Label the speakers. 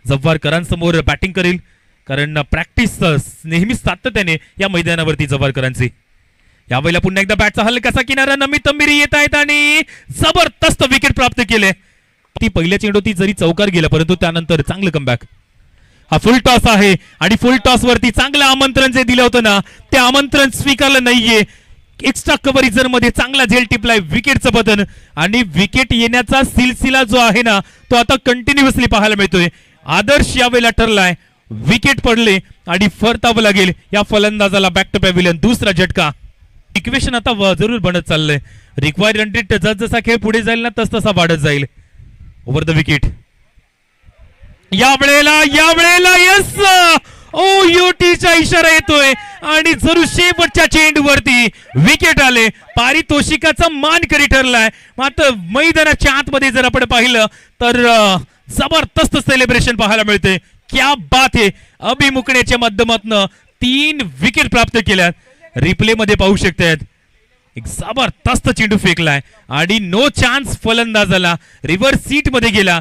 Speaker 1: जव्हारकरांसमोर batting करेल, कारण practice नेहमीच सातत्याने या मैदानावरती जव्हारकरांचे. यावेळेला पुन्हा एकदा बॅटचा हलकासा किनारा, नमित तंबिरी येत आहेत आणि जबरदस्त विकेट प्राप्त केले. ती पहिल्या चेंडूती जरी चौकार गेला, परंतु त्यानंतर चांगलं कमबॅक. हा फुल टॉस आहे आणि फुल टॉस वरती चांगलं आमंत्रण जे दिलं होतं ना, ते आमंत्रण स्वीकारलं नाहीये. एक्स्ट्रा कव्हरेजर मध्ये चांगला झेल टिपलाय विकेटचं बटन, आणि विकेट येण्याचा सिलसिला जो आहे ना, तो आता कंटिन्युअसली पाहायला मिळतोय. आदर्श यावेळेला ठरलाय, विकेट पडले आणि परतावं लागेल या फलंदाजाला बॅक टू पॅव्हिलियन. दुसरा झटका. इक्वेशन आता जरूर बनत चाललंय. रिक्वायर्ड रन रेट जसा खेळ पुढे जाईल ना, तसा वाढत जाईल. ओव्हर द विकेट यावेळेला यस, ओयूटीचा इशारा येतोय आणि जरूर शेवटच्या चेंडूवरती विकेट आले. पारितोषिकाचा मानकरी ठरलाय. मात्र मैदानाच्या आतमध्ये जर आपण पाहिलं तर जबरदस्त सेलिब्रेशन पाहायला मिळते. क्या बात आहे. अभिमुखण्याच्या माध्यमातून 3 विकेट प्राप्त केल्यात. रिप्ले मध्ये पाहू शकतात, एक जबरदस्त चेंडू फेकलाय आणि नो चान्स फलंदाजाला. रिव्हर्स सीट मध्ये गेला